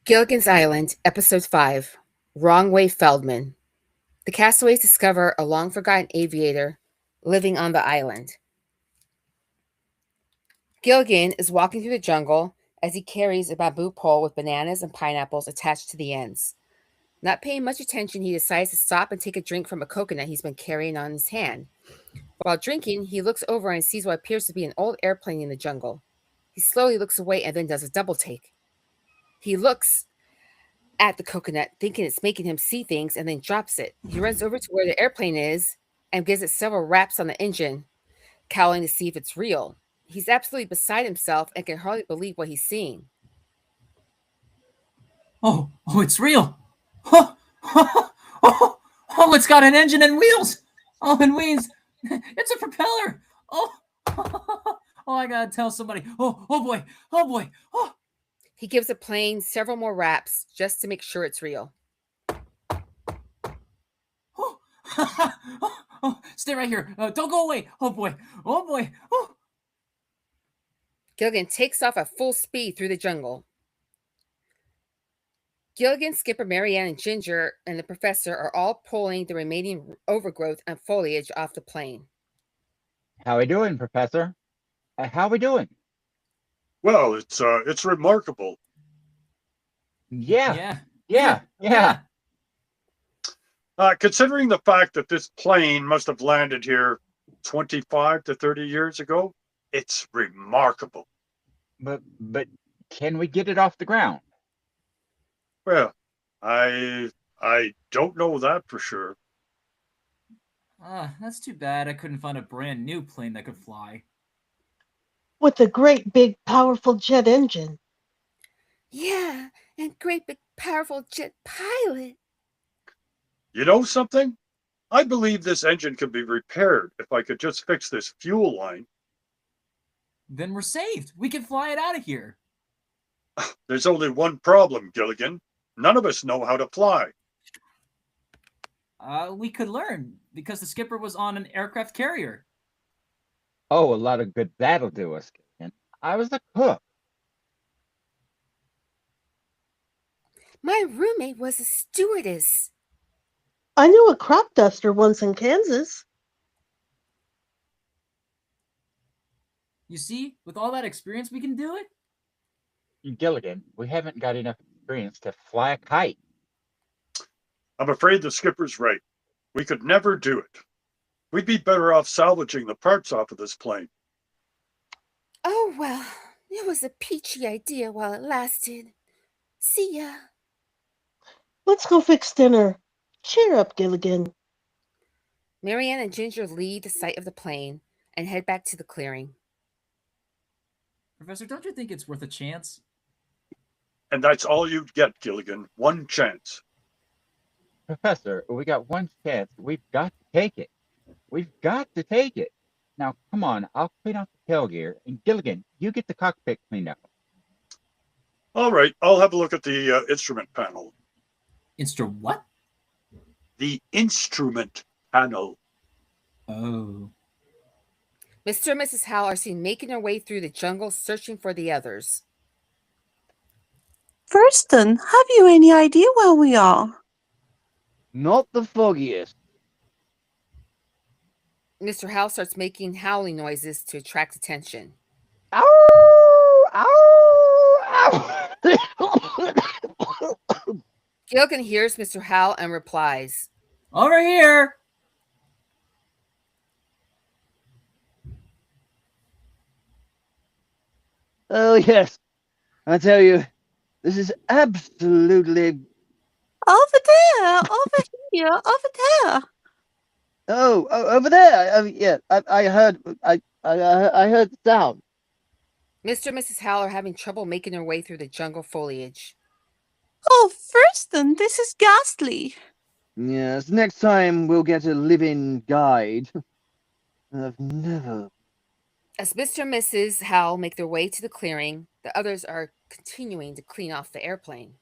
Gilligan's Island, Episode 5, Wrong Way Feldman. The castaways discover a long-forgotten aviator living on the island. Gilligan is walking through the jungle as he carries a bamboo pole with bananas and pineapples attached to the ends. Not paying much attention, he decides to stop and take a drink from a coconut he's been carrying on his hand. While drinking, he looks over and sees what appears to be an old airplane in the jungle. He slowly looks away and then does a double take. He looks at the coconut, thinking it's making him see things, and then drops it. He runs over to where the airplane is and gives it several raps on the engine, cowling to see if it's real. He's absolutely beside himself and can hardly believe what he's seeing. Oh, it's real. Oh, it's got an engine and wheels. Oh, and wings. It's a propeller. Oh, I gotta tell somebody. Oh boy. Oh. He gives the plane several more raps just to make sure it's real. Oh, stay right here. Don't go away. Oh boy. Oh. Gilligan takes off at full speed through the jungle. Gilligan, Skipper, Marianne, and Ginger, and the professor are all pulling the remaining overgrowth and foliage off the plane. How we doing, Professor? How we doing? Well, it's remarkable. Yeah. Considering the fact that this plane must have landed here 25 to 30 years ago, it's remarkable. But can we get it off the ground? Well, I don't know that for sure. That's too bad I couldn't find a brand new plane that could fly. With a great big powerful jet engine. Yeah, and great big powerful jet pilot. You know something? I believe this engine could be repaired if I could just fix this fuel line. Then we're saved. We can fly it out of here. There's only one problem, Gilligan. None of us know how to fly. We could learn, because the skipper was on an aircraft carrier. Oh, a lot of good that'll do us. I was a cook. My roommate was a stewardess. I knew a crop duster once in Kansas. You see, with all that experience, we can do it. Gilligan, we haven't got enough experience to fly a kite. I'm afraid the skipper's right. We could never do it. We'd be better off salvaging the parts off of this plane. Oh, well, it was a peachy idea while it lasted. See ya. Let's go fix dinner. Cheer up, Gilligan. Marianne and Ginger leave the site of the plane and head back to the clearing. Professor, don't you think it's worth a chance? And that's all you'd get, Gilligan. One chance. Professor, we got one chance. We've got to take it. We've got to take it. Now, come on. I'll clean off the tail gear. And Gilligan, you get the cockpit cleaned up. All right. I'll have a look at the instrument panel. What? The instrument panel. Oh. Mr. and Mrs. Howell are seen making their way through the jungle searching for the others. Thurston, have you any idea where we are? Not the foggiest. Mr. Howell starts making howling noises to attract attention. Ow! Ow! Ow! Gilligan hears Mr. Howell and replies. Over here. Oh, yes. I tell you, this is absolutely. Over there, over here, over there. Oh, over there. Yeah, I heard. I heard the sound. Mr. and Mrs. Howell are having trouble making their way through the jungle foliage. Oh, Thurston, this is ghastly. Yes, next time we'll get a living guide. I've never. As Mr. and Mrs. Howell make their way to the clearing, the others are continuing to clean off the airplane.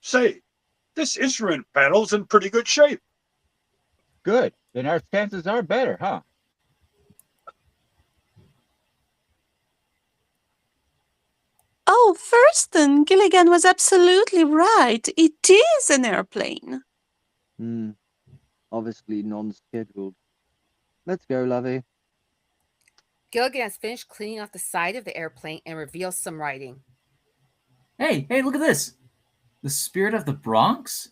Say, this instrument panel's in pretty good shape. Good. Then our chances are better, huh? Oh, Thurston, Gilligan was absolutely right. It is an airplane. Obviously non-scheduled. Let's go, lovey. Gilligan has finished cleaning off the side of the airplane and reveals some writing. Hey, look at this. The spirit of the Bronx?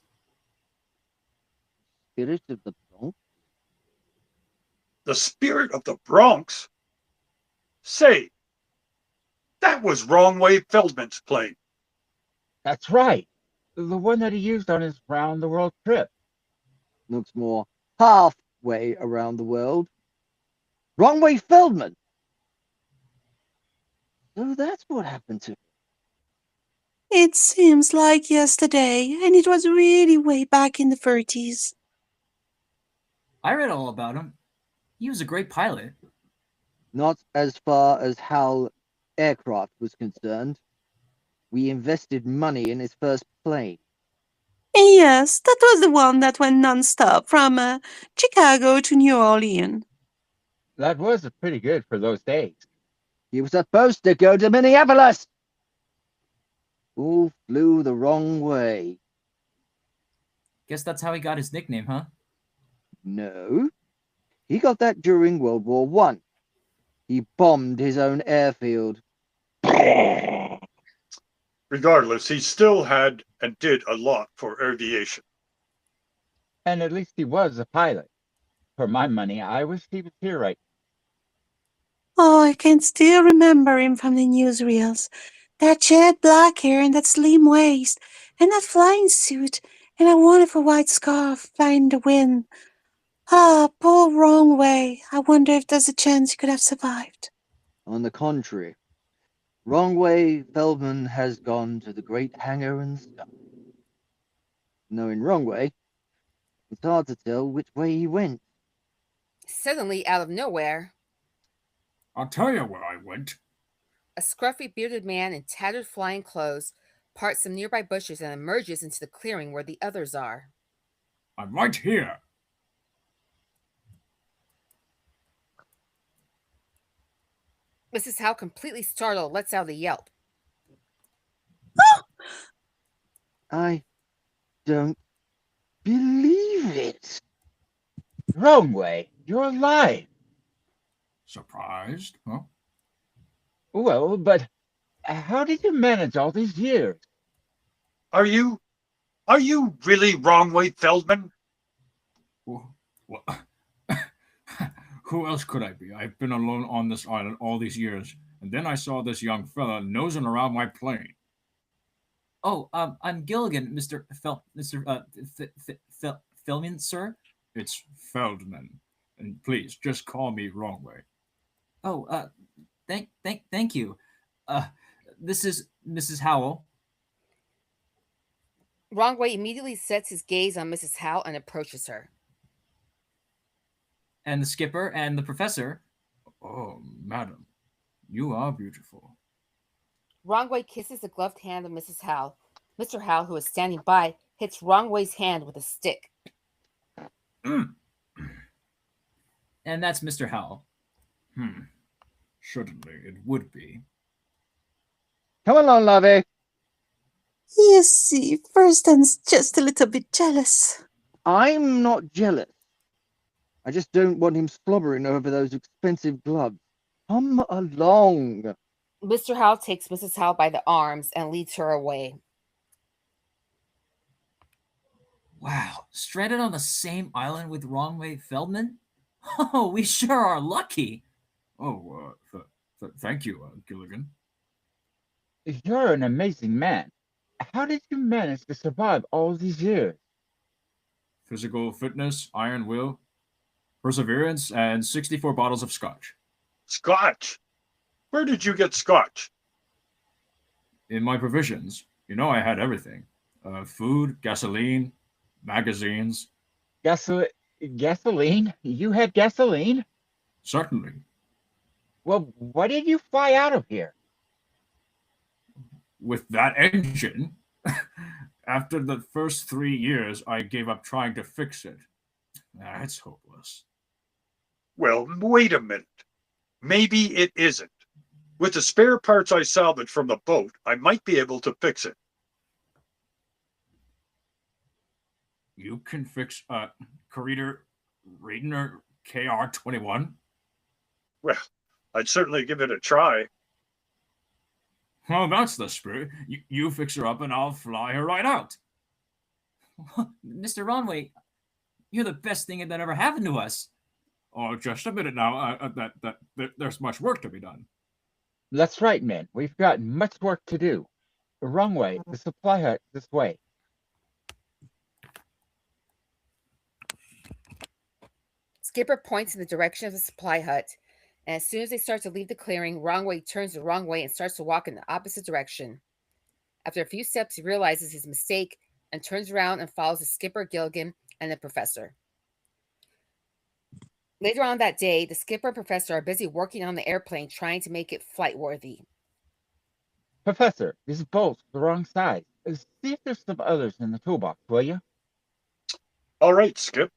Spirit of the Bronx? The spirit of the Bronx? Say, that was Wrong Way Feldman's plane. That's right. The one that he used on his round the world trip. Looks more halfway around the world. Wrong way, Feldman. So that's what happened to him. It seems like yesterday, and it was really way back in the 30s. I read all about him. He was a great pilot. Not as far as Hal Aircraft was concerned. We invested money in his first plane. Yes, that was the one that went non-stop from Chicago to New Orleans. That was pretty good for those days. He was supposed to go to Minneapolis. All flew the wrong way. Guess that's how he got his nickname, huh? No. He got that during World War One. He bombed his own airfield. Regardless, he still had and did a lot for aviation. And at least he was a pilot. For my money, I wish he was here right. Oh, I can still remember him from the newsreels. That jet black hair and that slim waist, and that flying suit, and that wonderful white scarf flying in the wind. Ah, poor Wrong Way. I wonder if there's a chance he could have survived. On the contrary, Wrong way, Feldman has gone to the great hangar and stuff. Knowing Wrong way, it's hard to tell which way he went. Suddenly, out of nowhere, I'll tell you where I went. a scruffy bearded man in tattered flying clothes parts some nearby bushes and emerges into the clearing where the others are. I'm right here. Mrs. Howe, completely startled, lets out a yelp. I don't believe it. Wrong way. You're alive. Surprised, huh? Well, but how did you manage all these years? Are you really Wrong Way Feldman? Well, who else could I be? I've been alone on this island all these years, and then I saw this young fella nosing around my plane. Oh, I'm Gilligan, Mr. Feldman, sir. It's Feldman, and please just call me Wrong Way. Oh, thank you. This is Mrs. Howell. Wrong Way immediately sets his gaze on Mrs. Howe and approaches her. And the skipper and the professor. Oh, madam, you are beautiful. Wrong Way kisses the gloved hand of Mrs. Howe. Mr. Howe, who is standing by, hits Wrong Way's hand with a stick. And that's Mr. Howell. Certainly it would be. Come along, lovey. You see, Thurston's just a little bit jealous. I'm not jealous. I just don't want him slobbering over those expensive gloves. Come along. Mr. Howell takes Mrs. Howell by the arms and leads her away. Wow, stranded on the same island with Wrongway Feldman? Oh, we sure are lucky. Oh, thank you, Gilligan. You're an amazing man. How did you manage to survive all these years? Physical fitness, iron will, perseverance, and 64 bottles of scotch. Scotch. Where did you get scotch? In my provisions, I had everything. Food, gasoline, magazines. Gasol- Gasoline? You had gasoline? Certainly. Well, why did you fly out of here? With that engine, after the first 3 years, I gave up trying to fix it. It's hopeless. Well, wait a minute. Maybe it isn't. With the spare parts I salvaged from the boat, I might be able to fix it. You can fix Carreter Raidner KR-21? Well, I'd certainly give it a try. Well, that's the spirit. You fix her up and I'll fly her right out. Mr. Ronway, you're the best thing that ever happened to us. Oh, just a minute now. There's much work to be done. That's right, men. We've got much work to do. The wrong way. The supply hut this way. Skipper points in the direction of the supply hut, and as soon as they start to leave the clearing, Wrongway turns the wrong way and starts to walk in the opposite direction. After a few steps, he realizes his mistake and turns around and follows the skipper, Gilligan, and the professor. Later on that day, the skipper and professor are busy working on the airplane, trying to make it flight worthy. Professor, these bolts are the wrong size. See if there's some others in the toolbox, will you? All right, Skip.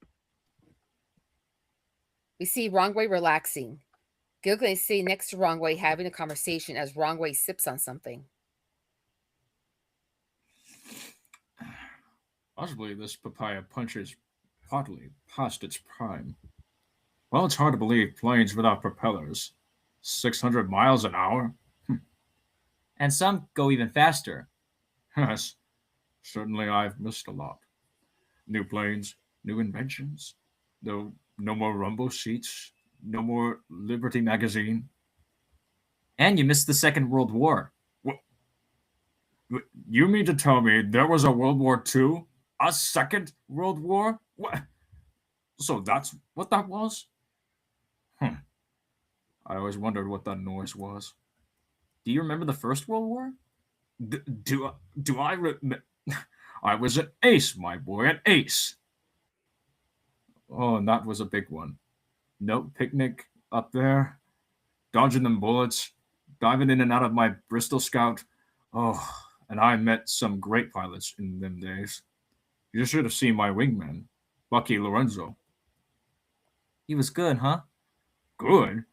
We see Wrongway relaxing. Gilligan is sitting next to Wrongway having a conversation as Wrongway sips on something. Possibly this papaya punch is hotly past its prime. Well, it's hard to believe planes without propellers. 600 miles an hour? And some go even faster. Yes, certainly I've missed a lot. New planes, new inventions. Though no more rumble seats, no more Liberty magazine. And you missed the Second World War. You mean to tell me there was a World War II? A second World War? What? So that's what that was? I always wondered what that noise was. Do you remember the First World War? Do I I was an ace, my boy, an ace. Oh, and that was a big one. No picnic up there, dodging them bullets, diving in and out of my Bristol Scout. Oh, and I met some great pilots in them days. You should have seen my wingman, Bucky Lorenzo. He was good, huh? Good?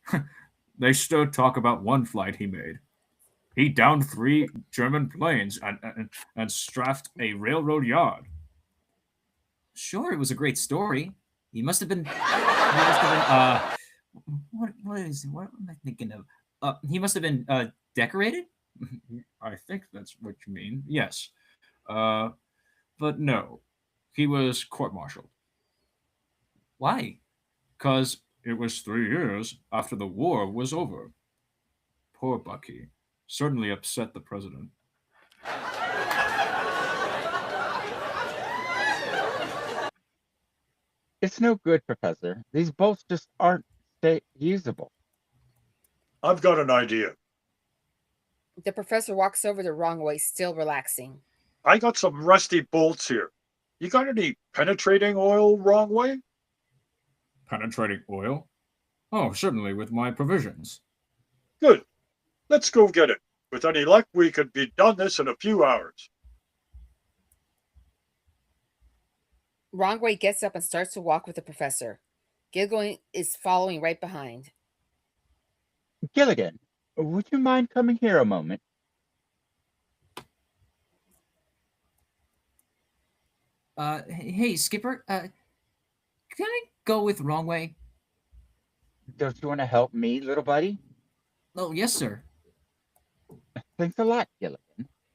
They still talk about one flight he made. He downed 3 German planes and strafed a railroad yard. Sure, it was a great story. He must have been. What am I thinking of? He must have been decorated. I think that's what you mean. Yes. But no. He was court-martialed. Why? Because it was 3 years after the war was over. Poor Bucky. Certainly upset the president. It's no good, Professor. These bolts just aren't usable. I've got an idea. The professor walks over the Wrongway, still relaxing. I got some rusty bolts here. You got any penetrating oil, Wrongway? Penetrating oil? Oh, certainly, with my provisions. Good. Let's go get it. With any luck, we could be done this in a few hours. Wrongway gets up and starts to walk with the professor. Gilligan is following right behind. Gilligan, would you mind coming here a moment? Hey, Skipper. go with wrong way? Don't you want to help me, little buddy? Oh, yes, sir. Thanks a lot, Gilligan.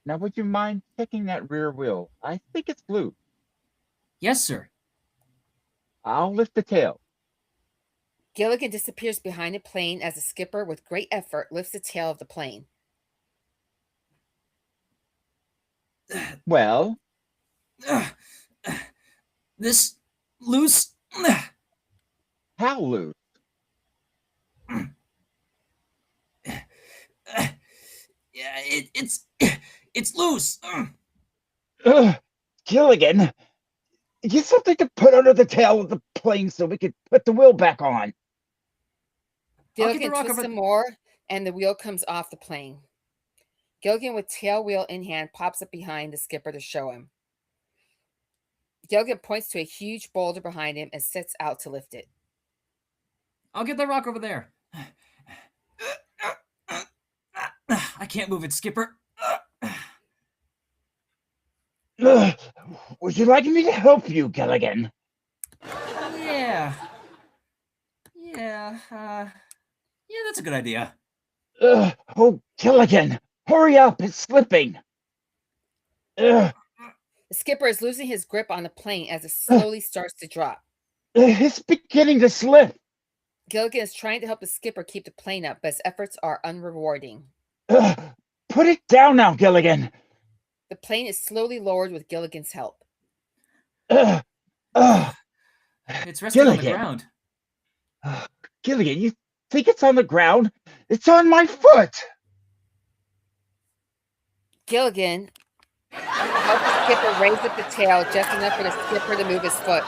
Now, would you mind checking that rear wheel? I think it's loose. Yes, sir. I'll lift the tail. Gilligan disappears behind the plane as the skipper, with great effort, lifts the tail of the plane. Well, This loose. how loose? Yeah, it's loose. Gilligan, get something to put under the tail of the plane so we can put the wheel back on. I'll get the Gilligan rock twists over- some more, and the wheel comes off the plane. Gilligan, with tail wheel in hand, pops up behind the skipper to show him. Gilligan points to a huge boulder behind him and sets out to lift it. I'll get the rock over there. I can't move it, Skipper. Would you like me to help you, Gilligan? Yeah. Yeah, that's a good idea. Oh, Gilligan, hurry up, it's slipping. The skipper is losing his grip on the plane as it slowly starts to drop. It's beginning to slip. Gilligan is trying to help the skipper keep the plane up, but his efforts are unrewarding. Put it down now, Gilligan. The plane is slowly lowered with Gilligan's help. It's resting on the Gilligan. ground. Gilligan, you think it's on the ground? It's on my foot. Gilligan helps the skipper raise up the tail just enough for the skipper to move his foot.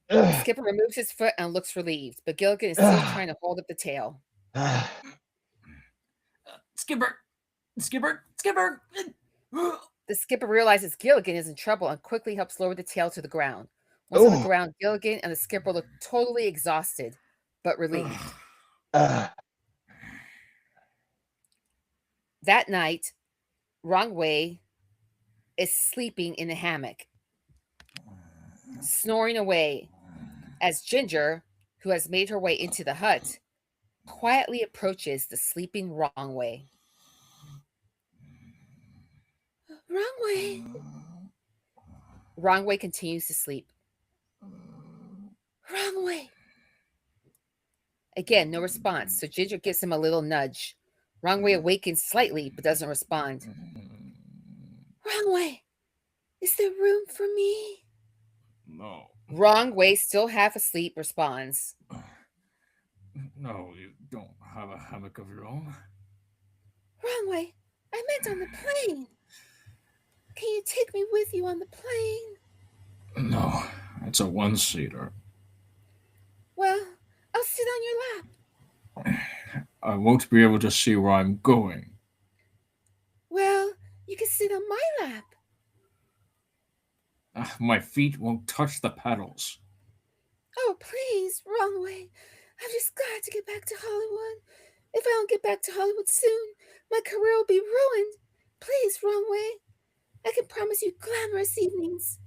The skipper removes his foot and looks relieved, but Gilligan is still trying to hold up the tail. Skipper! The skipper realizes Gilligan is in trouble and quickly helps lower the tail to the ground. Once on the ground, Gilligan and the skipper look totally exhausted, but relieved. That night, Wrong Way is sleeping in a hammock, snoring away, as Ginger, who has made her way into the hut, quietly approaches the sleeping Wrong Way. Wrong Way. Wrong Way continues to sleep. Wrong Way. Again, no response, so Ginger gives him a little nudge. Wrong Way awakens slightly, but doesn't respond. Wrong Way. Is there room for me? No. Wrong Way, still half asleep, responds. No, you don't have a hammock of your own. Wrong Way. I meant on the plane. Can you take me with you on the plane? No, it's a one-seater. Well, I'll sit on your lap. I won't be able to see where I'm going. Well, you can sit on my lap. My feet won't touch the pedals. Oh, please, Wrong Way. I've just got to get back to Hollywood. If I don't get back to Hollywood soon, my career will be ruined. Please, Wrong Way. I can promise you glamorous evenings,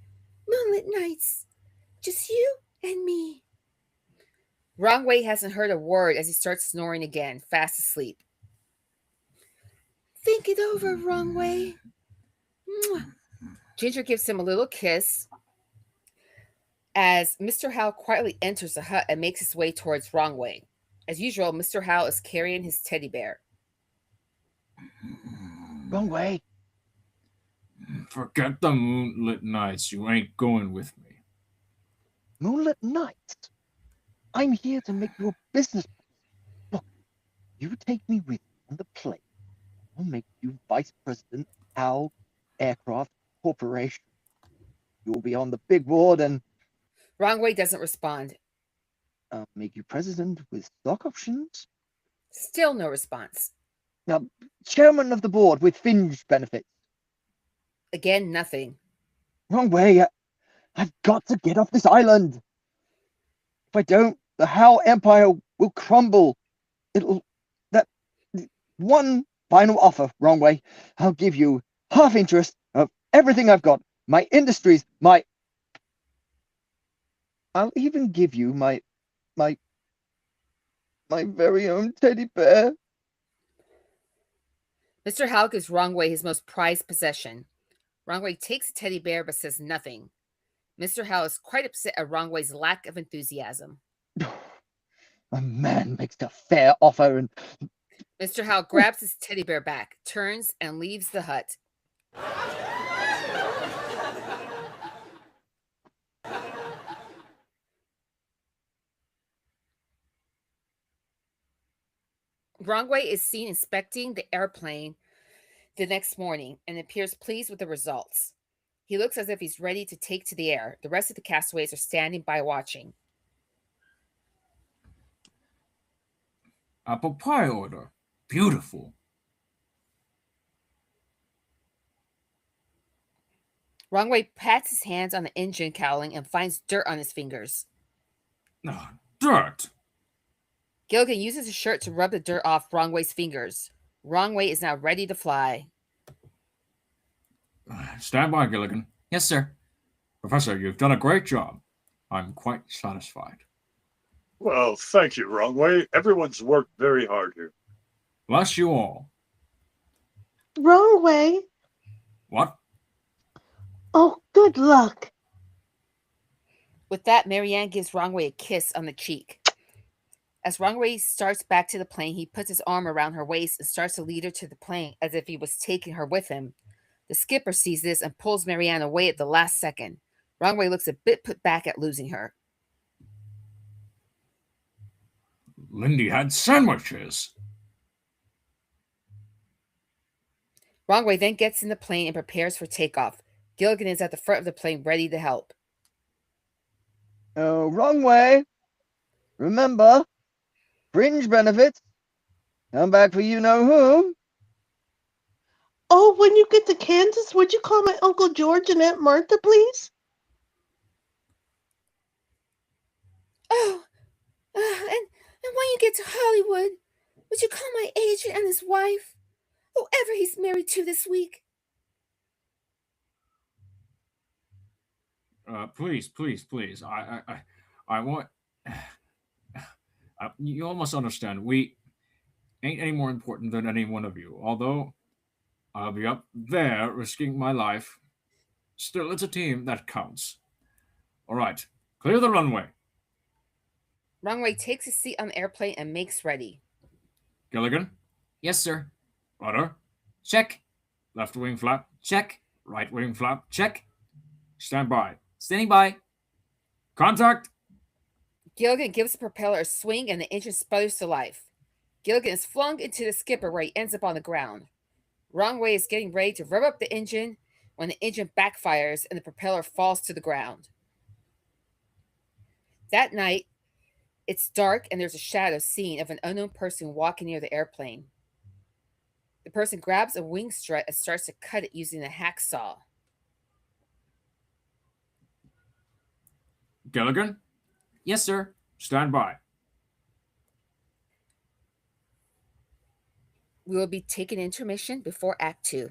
moonlit nights, just you and me. Wrong Way hasn't heard a word as he starts snoring again, fast asleep. Think it over, Wrong Way. Mwah. Ginger gives him a little kiss as Mr. Howell quietly enters the hut and makes his way towards Wrong Way. As usual, Mr. Howell is carrying his teddy bear. Wrong Way. Forget the moonlit nights. You ain't going with me. Moonlit nights? I'm here to make your business. Look, you take me with you on the plane. I'll make you Vice President Howell Aircraft Corporation. You'll be on the big board and Wrong Way doesn't respond. I'll make you president with stock options. Still no response. Chairman of the board with fringe benefits. Again, nothing. Wrong Way. I've got to get off this island. If I don't, the Howell Empire will crumble. That one final offer, Wrong Way. I'll give you half interest of everything I've got. My industries, I'll even give you my very own teddy bear. Mr. Howell gives Wrongway his most prized possession. Wrongway takes the teddy bear but says nothing. Mr. Howell is quite upset at Wrongway's lack of enthusiasm. A man makes a fair offer and Mr. Howell grabs his teddy bear back, turns, and leaves the hut. Wrongway is seen inspecting the airplane the next morning and appears pleased with the results. He looks as if he's ready to take to the air. The rest of the castaways are standing by watching. Apple pie order. Beautiful. Wrongway pats his hands on the engine cowling and finds dirt on his fingers. Dirt. Gilligan uses his shirt to rub the dirt off Wrongway's fingers. Wrongway is now ready to fly. Stand by, Gilligan. Yes, sir. Professor, you've done a great job. I'm quite satisfied. Well, thank you, Wrongway. Everyone's worked very hard here. Bless you all. Wrong way. What? Oh, good luck. With that, Marianne gives Wrongway a kiss on the cheek. As Wrongway starts back to the plane, he puts his arm around her waist and starts to lead her to the plane as if he was taking her with him. The skipper sees this and pulls Marianne away at the last second. Wrongway looks a bit put back at losing her. Lindy had sandwiches. Wrongway then gets in the plane and prepares for takeoff. Gilligan is at the front of the plane ready to help. oh, wrong way. Remember, fringe benefits. Come back for you know whom. Oh, when you get to Kansas, would you call my Uncle George and Aunt Martha, please? Oh, and when you get to Hollywood, would you call my agent and his wife? Whoever he's married to this week. Please. I want. You all must understand. We ain't any more important than any one of you. Although I'll be up there risking my life, still it's a team that counts. All right, clear the runway. Wrongway takes his seat on the airplane and makes ready. Gilligan, Yes, sir. rudder, Check. left wing flap, Check. right wing flap, Check. stand by. Standing by. Contact! Gilligan gives the propeller a swing and the engine sputters to life. Gilligan is flung into the skipper where he ends up on the ground. Wrongway is getting ready to rev up the engine when the engine backfires and the propeller falls to the ground. That night, it's dark and there's a shadow seen of an unknown person walking near the airplane. The person grabs a wing strut and starts to cut it using a hacksaw. Gilligan, Yes, sir. stand by. We will be taking intermission before Act 2.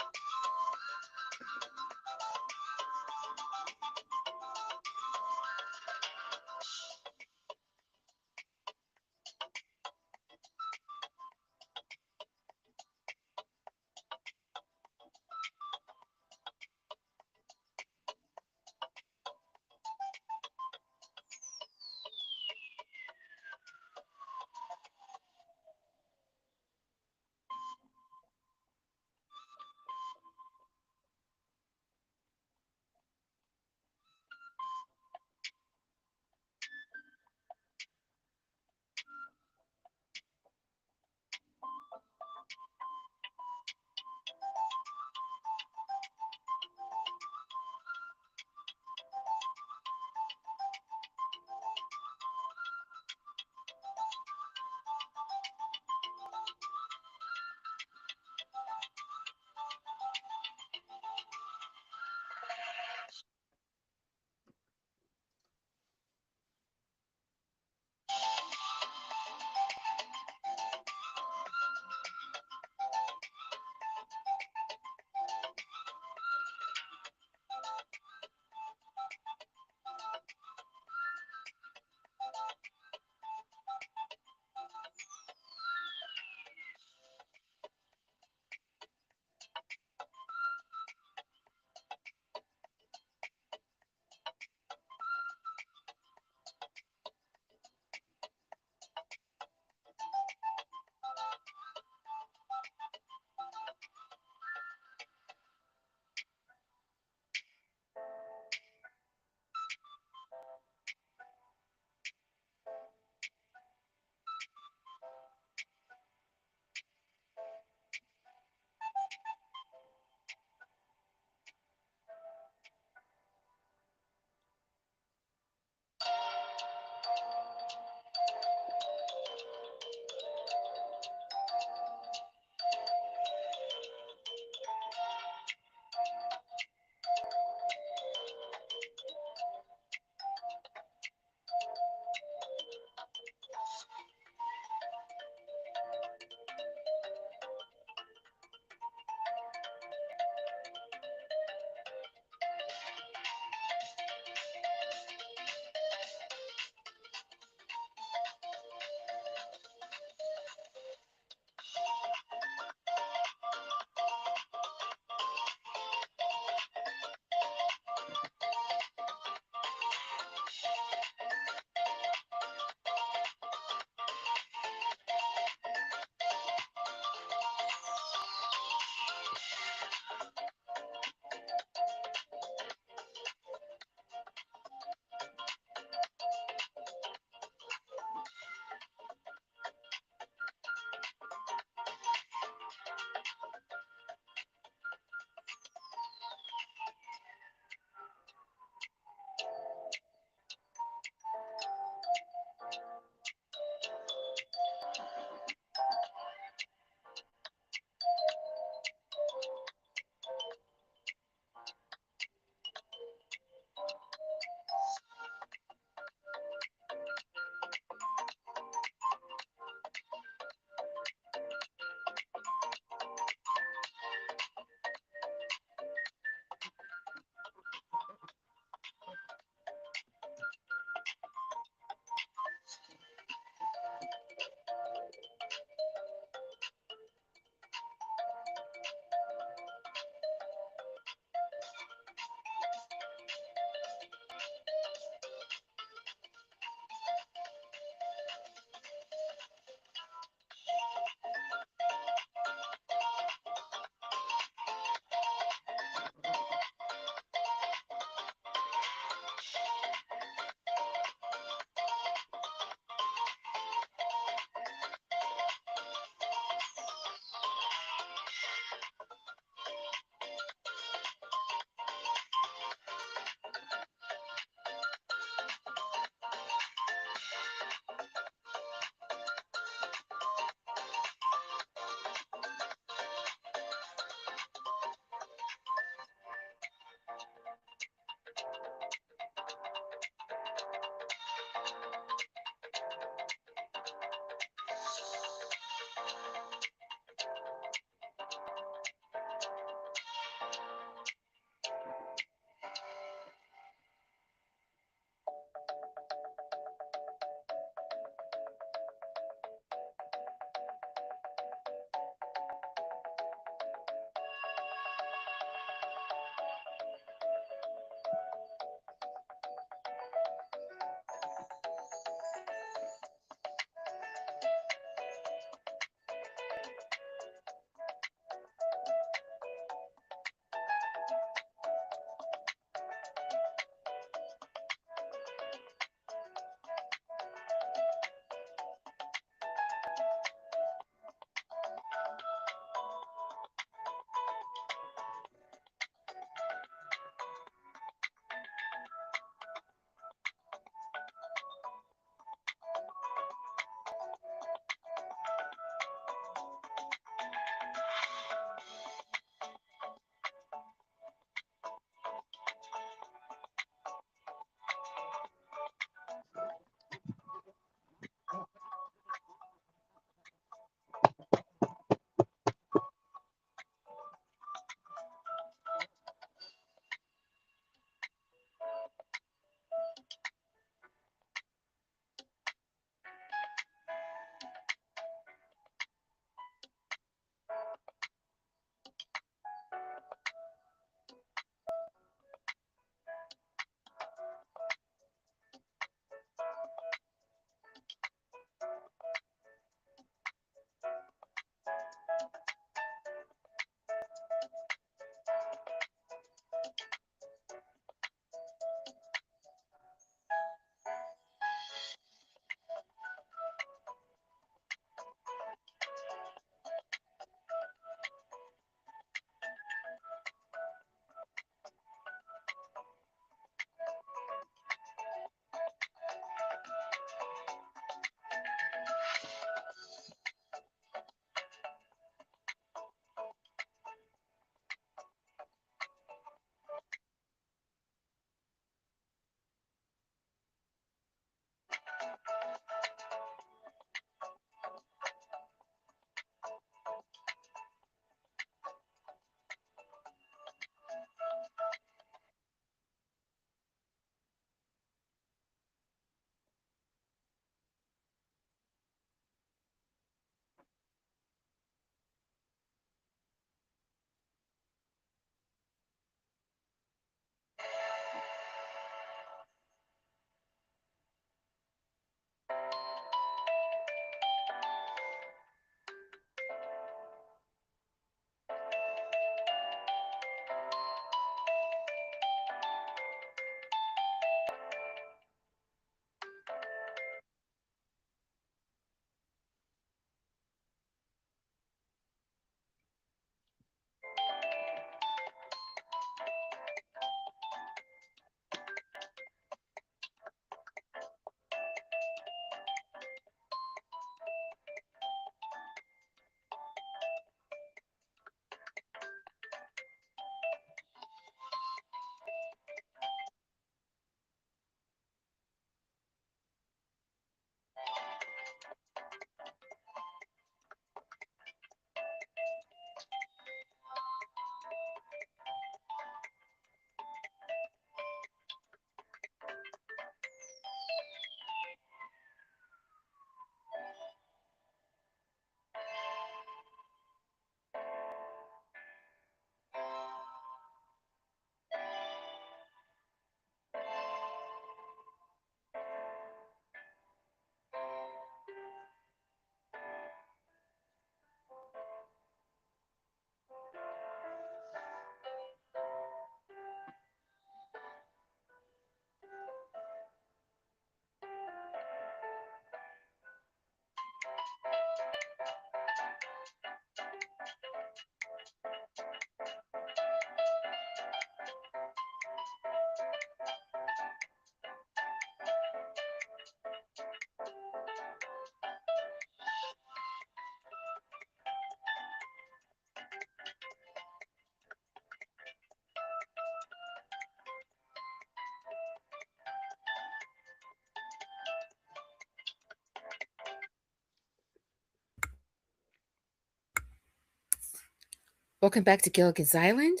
Welcome back to Gilligan's Island.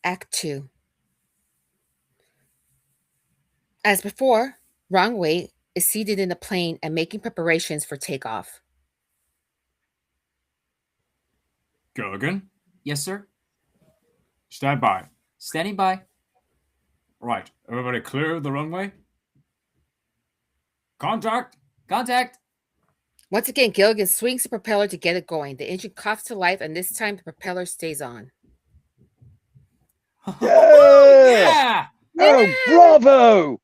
Act 2. As before, Wrong Way is seated in a plane and making preparations for takeoff. Gilligan, Yes, sir. stand by. Standing by. Right, everybody clear the runway? Contact! Contact. Once again, Gilligan swings the propeller to get it going. The engine coughs to life, and this time the propeller stays on. Yeah! Yeah. Oh, bravo!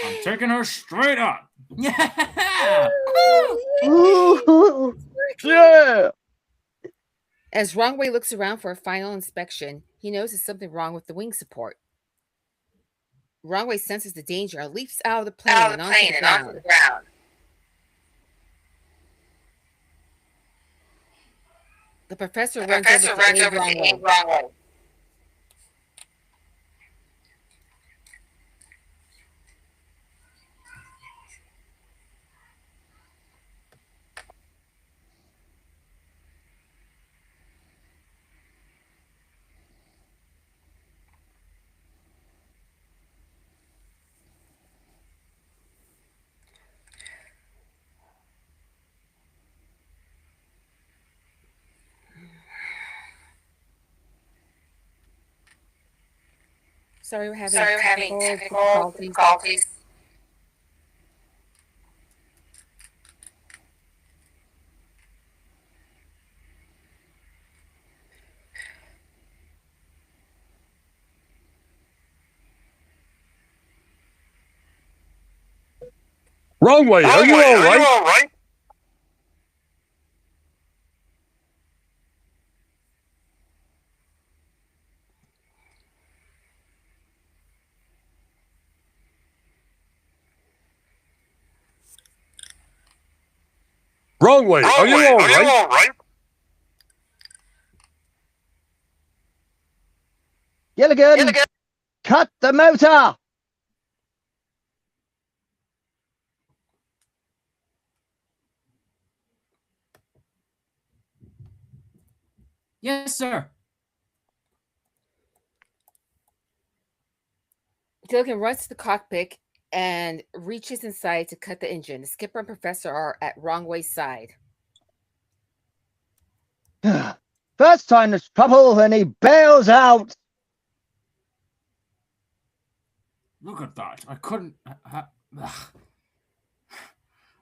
I'm Yay! taking her straight up. Yeah. Ooh. Yeah! As Wrong Way looks around for a final inspection, he notices something wrong with the wing support. Wrong Way senses the danger and leaps out of the plane and onto the ground. The professor runs over to aid Wrong Way. Sorry, we're having technical difficulties. Wrong way. Are you all right? Wrong way. Are you all right? Gilligan! Cut the motor! Yes, sir. Gilligan runs to the cockpit and reaches inside to cut the engine. The skipper and professor are at Wrong Way's side. First time there's trouble and he bails out. Look at that. I couldn't.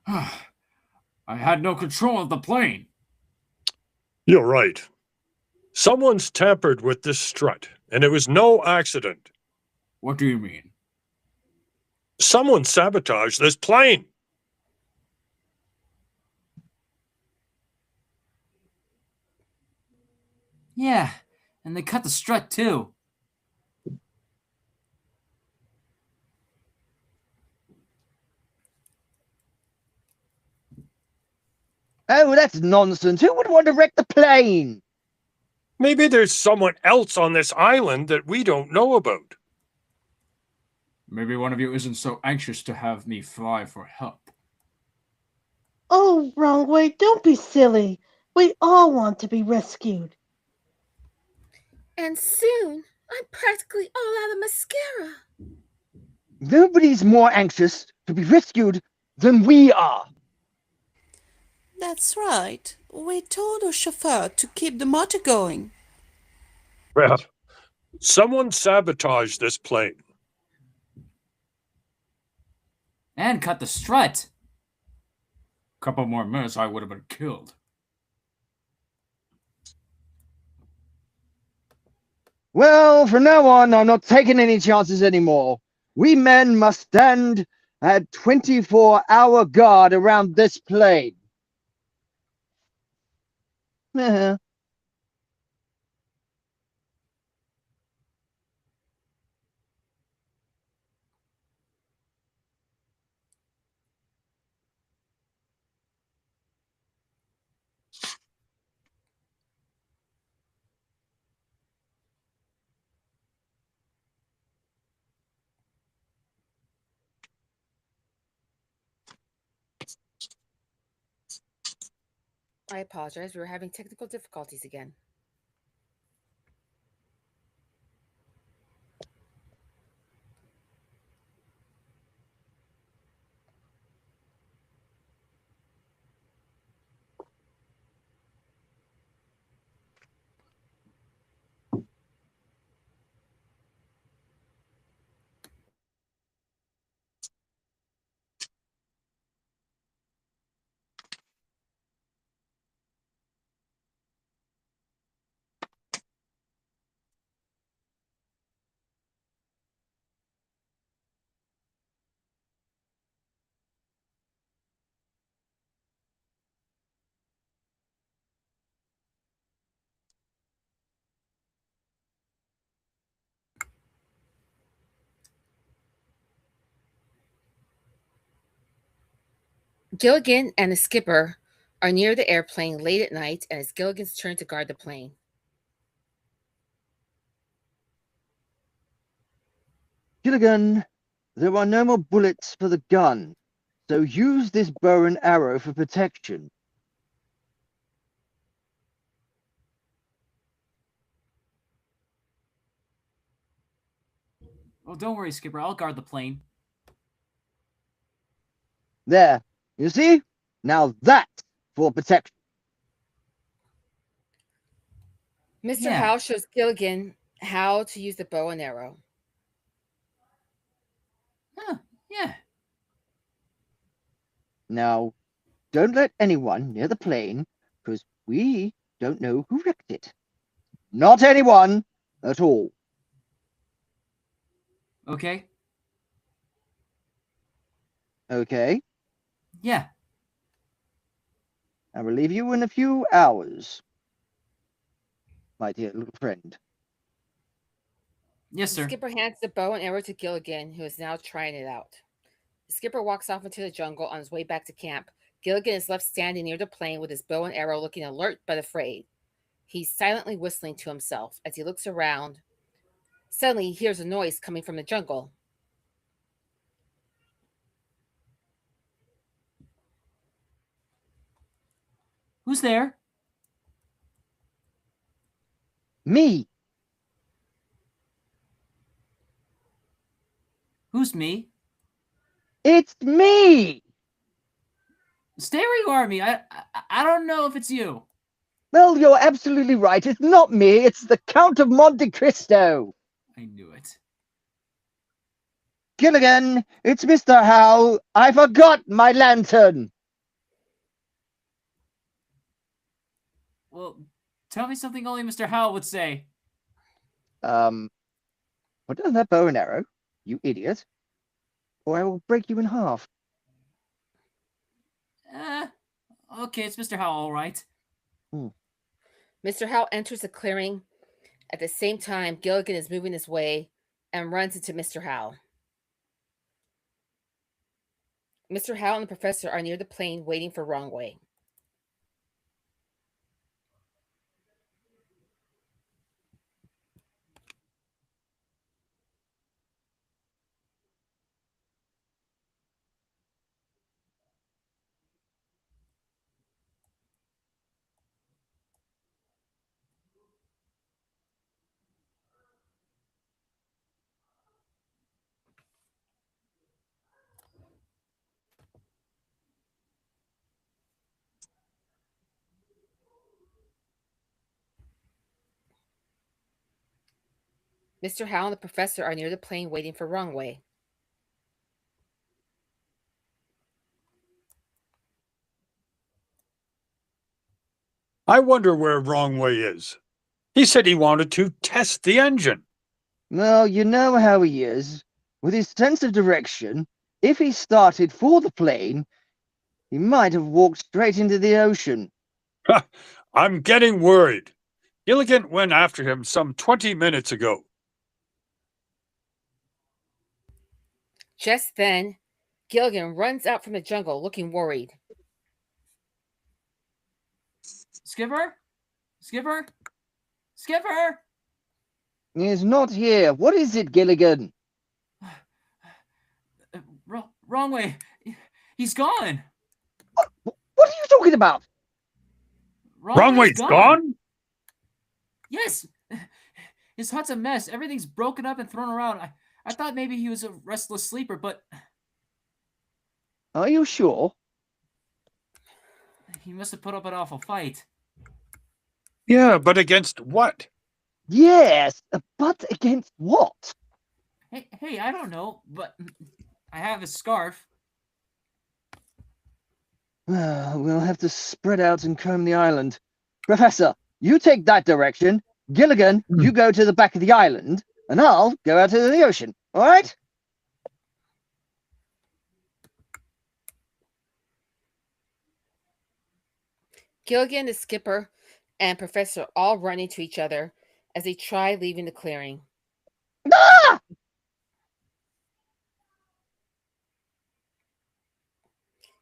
I had no control of the plane. You're right. Someone's tampered with this strut, and it was no accident. What do you mean? Someone sabotaged this plane. Yeah. And they cut the strut too. Oh, that's nonsense. Who would want to wreck the plane? Maybe there's someone else on this island that we don't know about. Maybe one of you isn't so anxious to have me fly for help. Oh, Wrong Way, don't be silly. We all want to be rescued. And soon, I'm practically all out of mascara. Nobody's more anxious to be rescued than we are. That's right. We told our chauffeur to keep the motor going. Well, someone sabotaged this plane. And cut the strut. Couple more minutes, I would have been killed. Well, from now on, I'm not taking any chances anymore. We men must stand at 24-hour guard around this plane. I apologize. We were having technical difficulties again. Gilligan and the skipper are near the airplane late at night, and it's Gilligan's turn to guard the plane. Gilligan, there are no more bullets for the gun, so use this bow and arrow for protection. Oh, don't worry, Skipper. I'll guard the plane. There, you see? Now that's for protection. Mr. Yeah. Howe shows Gilligan how to use the bow and arrow. Huh, yeah. Now, don't let anyone near the plane, because we don't know who wrecked it. Not anyone at all. Okay. Okay? Yeah. I will leave you in a few hours, my dear little friend. Yes, The sir. skipper hands the bow and arrow to Gilligan, who is now trying it out. The skipper walks off into the jungle on his way back to camp. Gilligan is left standing near the plane with his bow and arrow, looking alert but afraid. He's silently whistling to himself as he looks around. Suddenly, he hears a noise coming from the jungle. Who's there? Me! Who's me? It's me! Stay where you are, me. I don't know if it's you. Well, you're absolutely right. It's not me. It's the Count of Monte Cristo. I knew it. Gilligan, it's Mr. Howe. I forgot my lantern. Well, tell me something only Mr. Howe would say. What does that bow and arrow, you idiot? Or I will break you in half. Okay, it's Mr. Howe, all right. Mr. Howe enters the clearing. At the same time, Gilligan is moving his way and runs into Mr. Howe. Mr. Howe and the professor are near the plane waiting for Wrong Way. Mr. Howe and the professor are near the plane waiting for Wrong Way. I wonder where Wrong Way is. He said he wanted to test the engine. Well, you know how he is. With his sense of direction, if he started for the plane, he might have walked straight into the ocean. I'm getting worried. Gilligan went after him some 20 minutes ago. Just then, Gilligan runs out from the jungle looking worried. Skipper? Skipper? Skipper? He's not here. What is it, Gilligan? Wrong way. He's gone. What are you talking about? Wrong way's gone? Yes. His hut's a mess. Everything's broken up and thrown around. I thought maybe he was a restless sleeper, but Are you sure? he must have put up an awful fight. Yeah, but against what? Yes, but against what? Hey, I don't know, but I have his scarf. We'll have to spread out and comb the island. Professor, you take that direction. Gilligan, you go to the back of the island, and I'll go out into the ocean. All right? Gilligan, the skipper, and Professor all run into each other as they try leaving the clearing. Ah!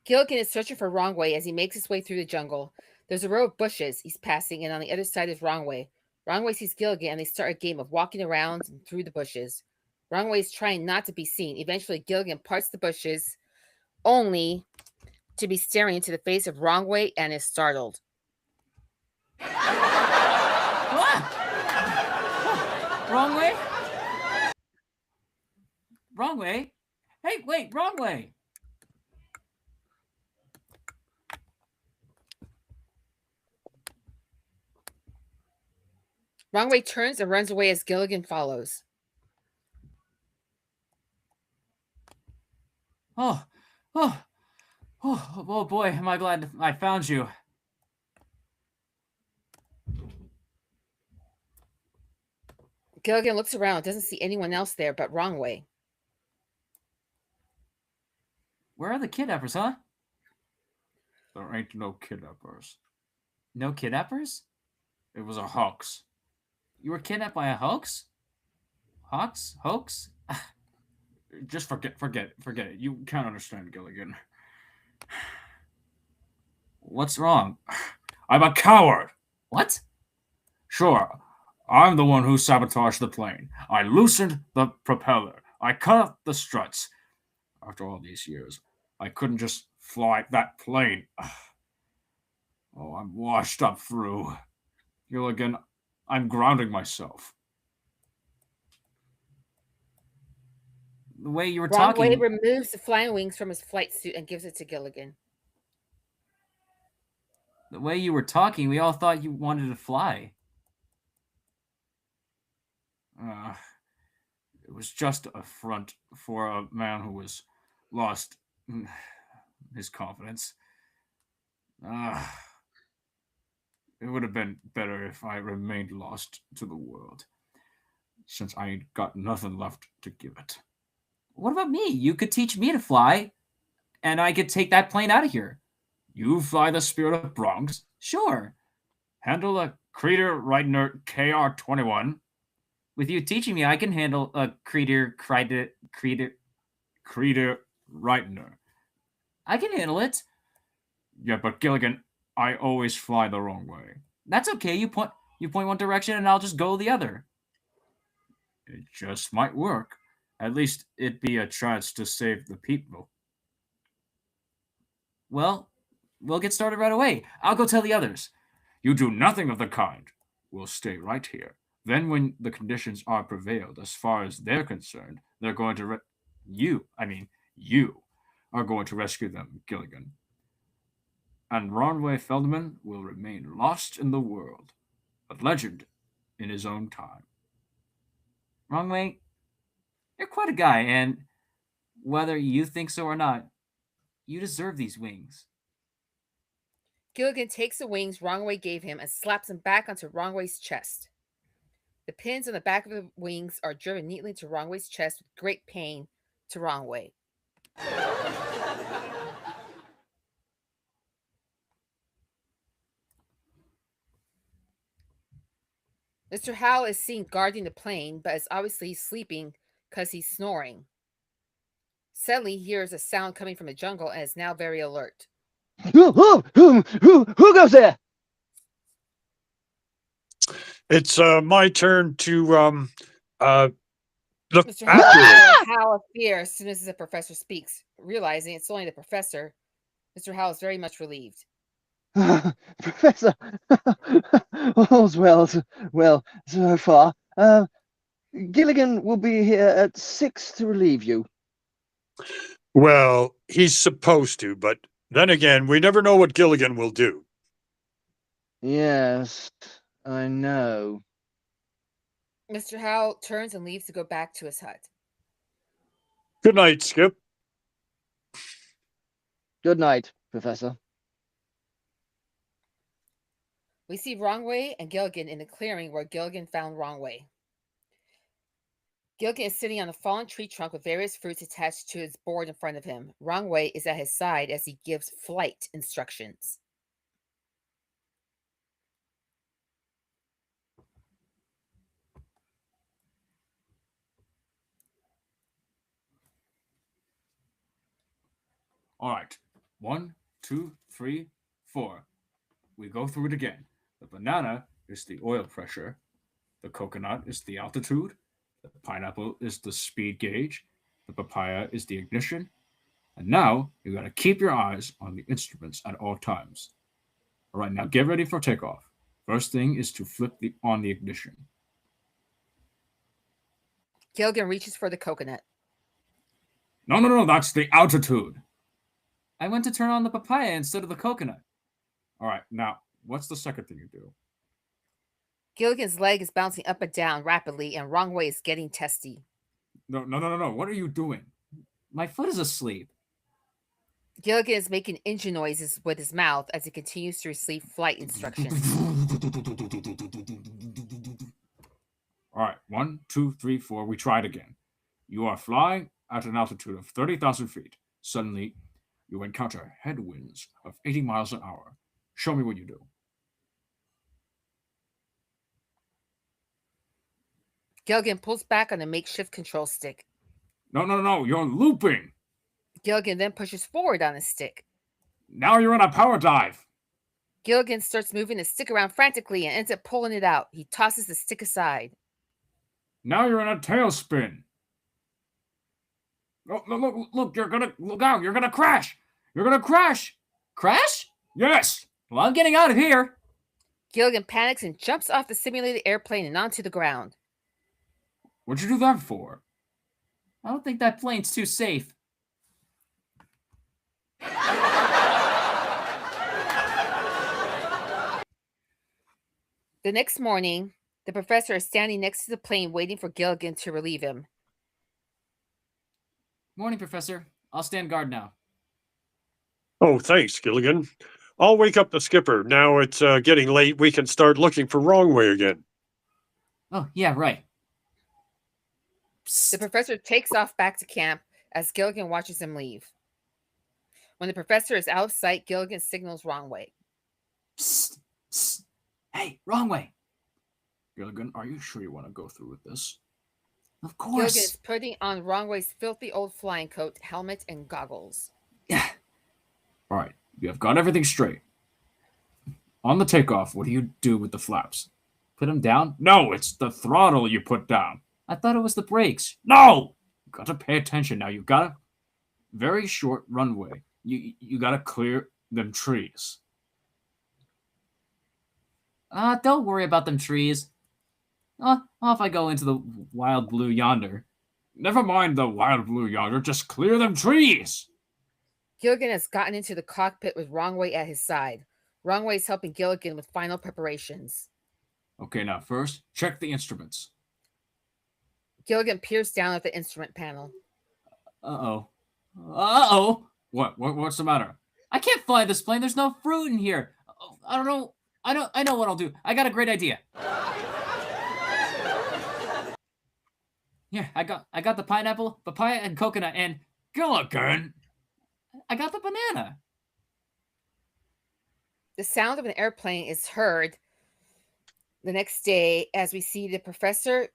Gilligan is searching for Wrongway as he makes his way through the jungle. There's a row of bushes he's passing, and on the other side is Wrongway. Wrongway sees Gilligan, and they start a game of walking around and through the bushes. Wrongway is trying not to be seen. Eventually, Gilligan parts the bushes, only to be staring into the face of Wrongway and is startled. Wrong way? Wrong way? Hey, wait, wrong way. Wrongway turns and runs away as Gilligan follows. Oh boy, am I glad I found you. Gilligan looks around, doesn't see anyone else there but Wrongway. Where are the kidnappers, huh? There ain't no kidnappers. No kidnappers? It was a hoax. You were kidnapped by a hoax? Hoax? Just forget it. You can't understand, Gilligan. What's wrong? I'm a coward. What? Sure, I'm the one who sabotaged the plane. I loosened the propeller. I cut off the struts. After all these years, I couldn't just fly that plane. Oh, I'm washed up through. Gilligan, I'm grounding myself. The way you were Wrongway talking. removes the flying wings from his flight suit and gives it to Gilligan. The way you were talking, we all thought you wanted to fly. It was just a front for a man who was lost his confidence. It would have been better if I remained lost to the world, since I ain't got nothing left to give it. What about me? You could teach me to fly, and I could take that plane out of here. You fly the Spirit of Bronx? Sure. Handle a Creeder Reitner KR-21. With you teaching me, I can handle a Creeder Reitner. I can handle it. Yeah, but Gilligan, I always fly the wrong way. That's okay. You point one direction, and I'll just go the other. It just might work. At least it'd be a chance to save the people. Well, we'll get started right away. I'll go tell the others. You do nothing of the kind. We'll stay right here. Then when the conditions are prevailed as far as they're concerned, they're going to you are going to rescue them, Gilligan. And Ronway Feldman will remain lost in the world, a legend in his own time. Wrongway, you're quite a guy, and whether you think so or not, you deserve these wings. Gilligan takes the wings Wrongway gave him and slaps them back onto Wrongway's chest. The pins on the back of the wings are driven neatly into Wrongway's chest with great pain to Wrongway. Mr. Howell is seen guarding the plane, but is obviously sleeping because he's snoring. Suddenly, he hears a sound coming from the jungle and is now very alert. Who goes there? It's my turn to look Mr. after Howell it. has a howl of fear as soon as the professor speaks. Realizing it's only the professor, Mr. Howell is very much relieved. Professor, all's well so far. Gilligan will be here at 6 to relieve you. Well, he's supposed to, but then again, we never know what Gilligan will do. Yes, I know. Mr. Howell turns and leaves to go back to his hut. Good night, Skip. Good night, Professor. We see Wrongway and Gilligan in the clearing where Gilligan found Wrongway. Gilligan is sitting on a fallen tree trunk with various fruits attached to his board in front of him. Wrongway is at his side as he gives flight instructions. All right. 1, 2, 3, 4. We go through it again. The banana is the oil pressure. The coconut is the altitude. The pineapple is the speed gauge. The papaya is the ignition. And now you got to keep your eyes on the instruments at all times. All right, now get ready for takeoff. First thing is to flip on the ignition. Gilligan reaches for the coconut. No, that's the altitude. I went to turn on the papaya instead of the coconut. All right, now, what's the second thing you do? Gilligan's leg is bouncing up and down rapidly, and Wrongway is getting testy. No. What are you doing? My foot is asleep. Gilligan is making engine noises with his mouth as he continues to receive flight instructions. All right, 1, 2, 3, 4. We try it again. You are flying at an altitude of 30,000 feet. Suddenly, you encounter headwinds of 80 miles an hour. Show me what you do. Gilligan pulls back on the makeshift control stick. No, you're looping. Gilligan then pushes forward on his stick. Now you're in a power dive. Gilligan starts moving the stick around frantically and ends up pulling it out. He tosses the stick aside. Now you're in a tailspin. Look, you're gonna look out. You're gonna crash. You're gonna crash. Crash? Yes. Well, I'm getting out of here. Gilligan panics and jumps off the simulated airplane and onto the ground. What'd you do that for? I don't think that plane's too safe. The next morning, the professor is standing next to the plane waiting for Gilligan to relieve him. Morning, Professor. I'll stand guard now. Oh, thanks, Gilligan. I'll wake up the skipper. Now it's getting late. We can start looking for Wrongway again. Oh, yeah, right. The professor takes off back to camp as Gilligan watches him leave. When the professor is out of sight, Gilligan signals Wrongway. Psst, psst. Hey, Wrongway. Gilligan, are you sure you want to go through with this? Of Gilligan course. is putting on Wrongway's filthy old flying coat, helmet, and goggles. Yeah. All right, you have got everything straight. On the takeoff, what do you do with the flaps? Put him down? No, it's the throttle you put down. I thought it was the brakes. No! You got to pay attention now. You got a very short runway. You got to clear them trees. Don't worry about them trees. Off I go into the wild blue yonder. Never mind the wild blue yonder. Just clear them trees. Gilligan has gotten into the cockpit with Wrongway at his side. Wrongway is helping Gilligan with final preparations. Okay, now first, check the instruments. Gilligan peers down at the instrument panel. Uh-oh. Uh-oh. What's the matter? I can't fly this plane. There's no fruit in here. I don't know. I know what I'll do. I got a great idea. Here, I got the pineapple, papaya, and coconut, and Gilligan! I got the banana. The sound of an airplane is heard the next day as we see the professor,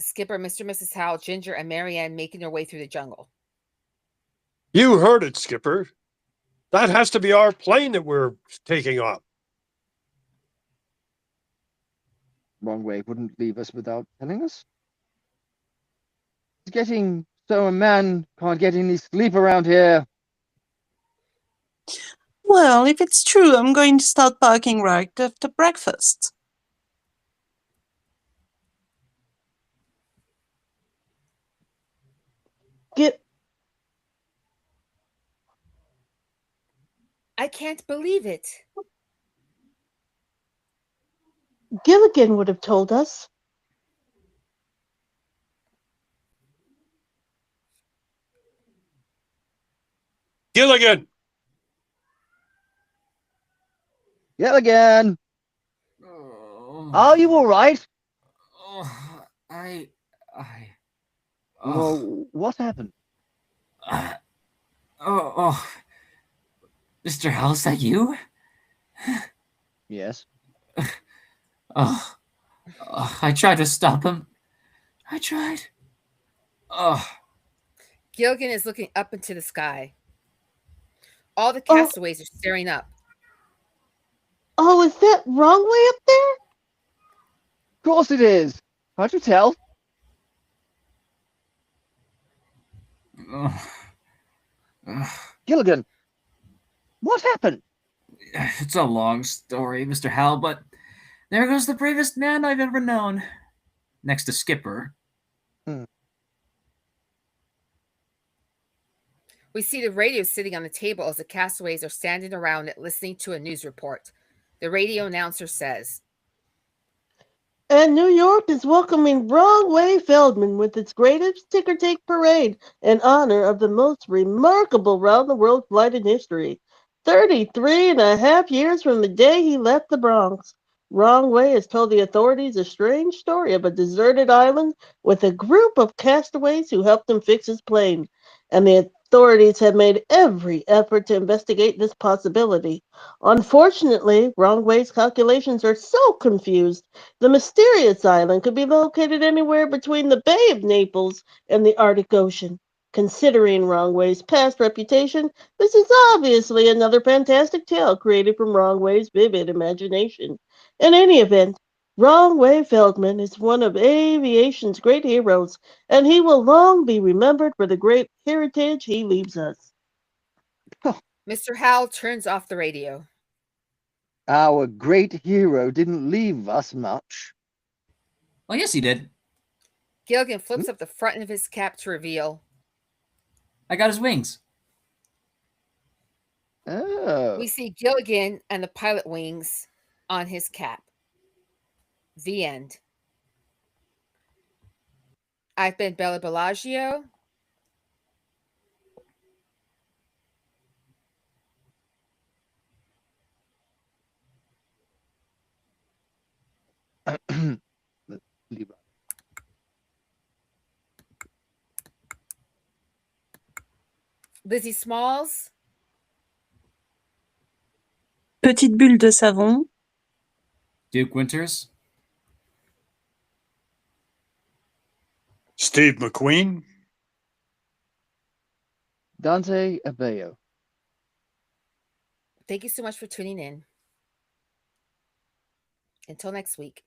Skipper, Mr. and Mrs. Howell, Ginger, and Marianne making their way through the jungle. You heard it, Skipper. That has to be our plane that we're taking off. Wrongway wouldn't leave us without telling us. It's getting so a man can't get any sleep around here. Well, if it's true, I'm going to start barking right after breakfast. I can't believe it. Gilligan would have told us. Gilligan! Gilligan! Oh, Are you all right? oh, I, Well, what happened? oh, oh, Mr. Hal, is that you? Yes. Oh, I tried to stop him. I tried. Oh, Gilligan is looking up into the sky. All the Oh, castaways are staring up. oh, is that wrong way up there? Of course it is. Can't you tell? oh, Gilligan, what happened? it's a long story, Mr. Hal, but there goes the bravest man I've ever known. Next to Skipper. We see the radio sitting on the table as the castaways are standing around it listening to a news report. The radio announcer says, And New York is welcoming Wrong Way Feldman with its greatest ticker tape parade in honor of the most remarkable round-the-world flight in history. 33 and a half years from the day he left the Bronx. Wrong Way has told the authorities a strange story of a deserted island with a group of castaways who helped him fix his plane. And the authorities have made every effort to investigate this possibility. Unfortunately, Wrong Way's calculations are so confused. The mysterious island could be located anywhere between the Bay of Naples and the Arctic Ocean. Considering Wrong Way's past reputation, this is obviously another fantastic tale created from Wrong Way's vivid imagination. In any event, Wrong Way Feldman is one of aviation's great heroes, and he will long be remembered for the great heritage he leaves us. Mr. Hal turns off the radio. Our great hero didn't leave us much. Well, yes, he did. Gilligan flips up the front of his cap to reveal. I got his wings. Oh. We see Gilligan and the pilot wings on his cap. The end. I've been Bella Bellagio. Libra. Lizzie Smalls. Petite bulle de savon. Duke Winters. Steve McQueen. Dante Abeyo. Thank you so much for tuning in. Until next week.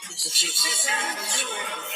The chips is